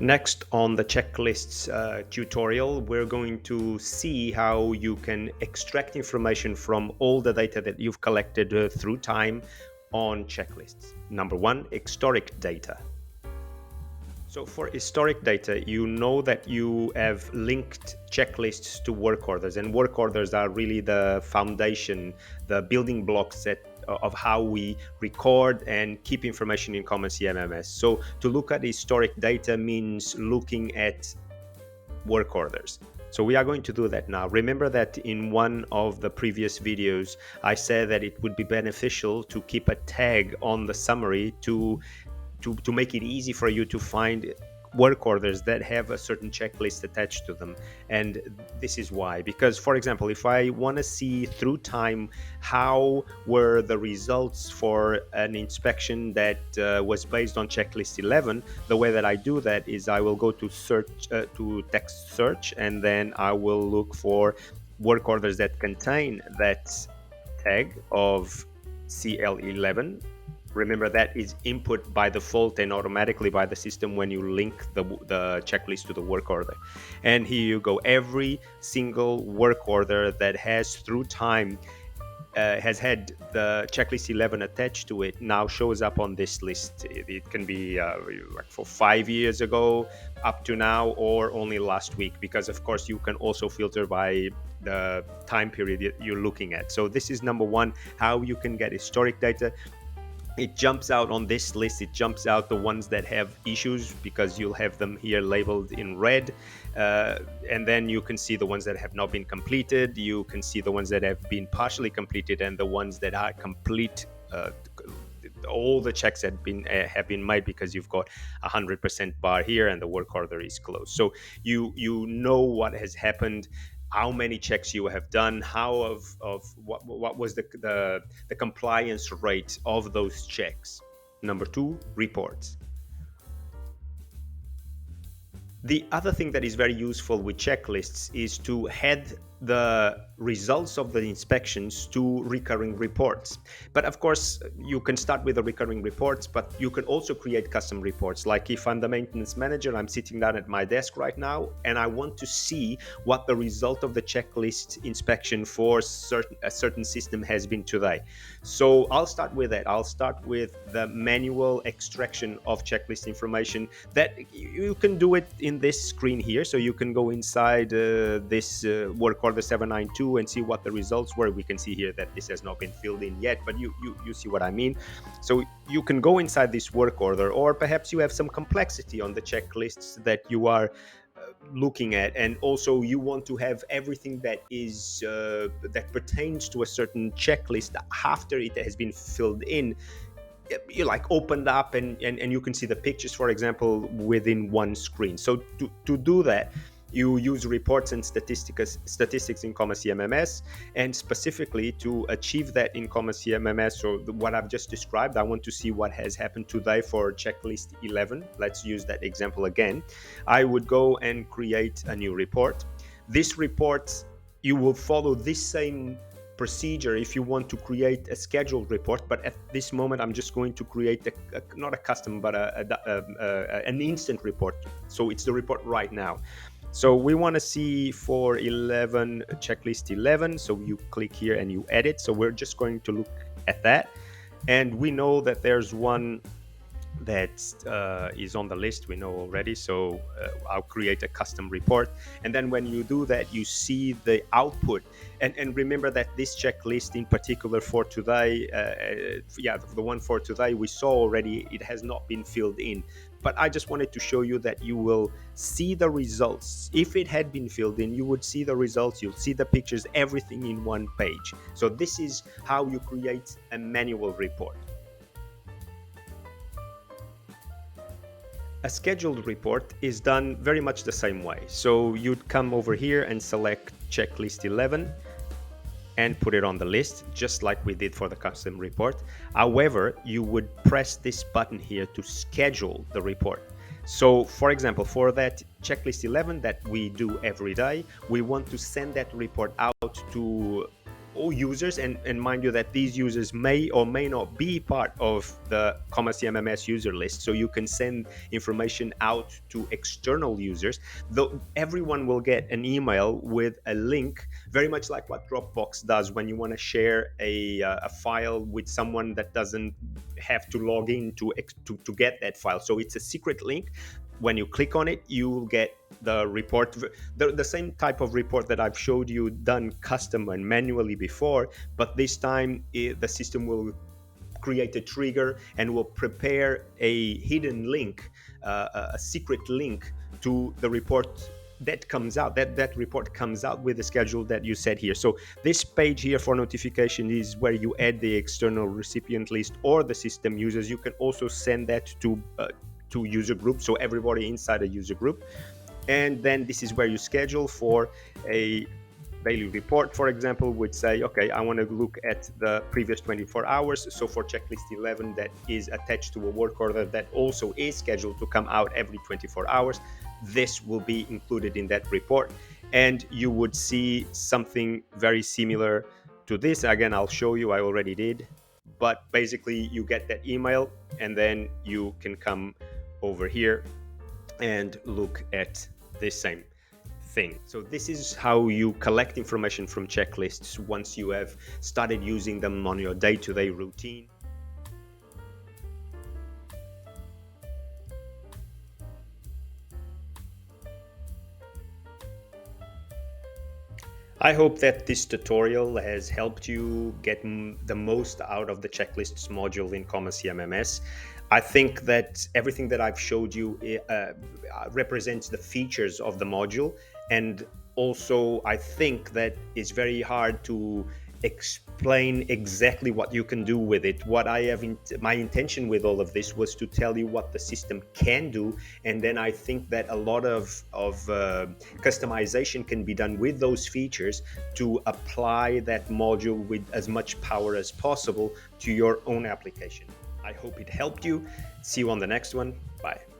Next on the checklists tutorial, we're going to see how you can extract information from all the data that you've collected through time on checklists. Number one, historic data. So for historic data, you know that you have linked checklists to work orders, and work orders are really the foundation, the building blocks of how we record and keep information in common CMMS. So to look at historic data means looking at work orders. So we are going to do that now. Remember that in one of the previous videos, I said that it would be beneficial to keep a tag on the summary to make it easy for you to find work orders that have a certain checklist attached to them. And this is why, because for example, if I want to see through time how were the results for an inspection that was based on checklist 11, the way that I do that is I will go to search to text search, and then I will look for work orders that contain that tag of CL11. Remember, that is input by default and automatically by the system when you link the checklist to the work order. And here you go. Every single work order that has through time has had the checklist 11 attached to it now shows up on this list. It can be for 5 years ago up to now, or only last week, because of course you can also filter by the time period you're looking at. So this is number one, how you can get historic data. It jumps out on this list. It jumps out the ones that have issues, because you'll have them here labeled in red, and then you can see the ones that have not been completed. You can see the ones that have been partially completed, and the ones that are complete. All the checks have been made, because you've got 100% bar here and the work order is closed. So you know what has happened, how many checks you have done, how of what was the compliance rate of those checks. Number two, reports. The other thing that is very useful with checklists is to head the results of the inspections to recurring reports. But of course, you can start with the recurring reports, but you can also create custom reports. Like if I'm the maintenance manager, I'm sitting down at my desk right now, and I want to see what the result of the checklist inspection for a certain system has been today. So I'll start with that. I'll start with the manual extraction of checklist information that you can do it in this screen here. So you can go inside this work order 792 and see what the results were. We can see here that this has not been filled in yet, but you see what I mean. So you can go inside this work order, or perhaps you have some complexity on the checklists that you are looking at, and also you want to have everything that is that pertains to a certain checklist after it has been filled in. You like opened up and you can see the pictures, for example, within one screen. So to do that, you use reports and statistics in CMMS, and specifically to achieve that in CMMS, so what I've just described, I want to see what has happened today for checklist 11. Let's use that example again. I would go and create a new report. This report, you will follow this same procedure if you want to create a scheduled report, but at this moment I'm just going to create not a custom, but an instant report. So it's the report right now. So we want to see for 11, checklist 11. So you click here and you edit. So we're just going to look at that. And we know that there's one that is on the list, we know already. So I'll create a custom report. And then when you do that, you see the output. And remember that this checklist in particular for today, the one for today, we saw already, it has not been filled in. But I just wanted to show you that you will see the results. If it had been filled in, you would see the results, you'll see the pictures, everything in one page. So this is how you create a manual report. A scheduled report is done very much the same way. So you'd come over here and select checklist 11 and put it on the list, just like we did for the custom report. However, you would press this button here to schedule the report. So for example, for that checklist 11 that we do every day, we want to send that report out to all users, and mind you that these users may or may not be part of the CMMS user list. So you can send information out to external users, though everyone will get an email with a link, very much like what Dropbox does when you want to share a file with someone that doesn't have to log in to get that file. So it's a secret link. When you click on it, you will get the report, the same type of report that I've showed you done custom and manually before, but this time the system will create a trigger and will prepare a hidden link, a secret link to the report that comes out. That report comes out with the schedule that you set here. So this page here for notification is where you add the external recipient list or the system users. You can also send that to user group, so everybody inside a user group. And then this is where you schedule for a daily report, for example, would say, okay, I want to look at the previous 24 hours. So for checklist 11, that is attached to a work order that also is scheduled to come out every 24 hours. This will be included in that report. And you would see something very similar to this. Again, I'll show you, I already did. But basically, you get that email and then you can come over here and look at the same thing. So this is how you collect information from checklists once you have started using them on your day-to-day routine. I hope that this tutorial has helped you get the most out of the checklists module in CMMS. I think that everything that I've showed you represents the features of the module, and also I think that it's very hard to explain exactly what you can do with it. What I have my intention with all of this was to tell you what the system can do, and then I think that a lot of customization can be done with those features to apply that module with as much power as possible to your own application. I hope it helped you. See you on the next one. Bye.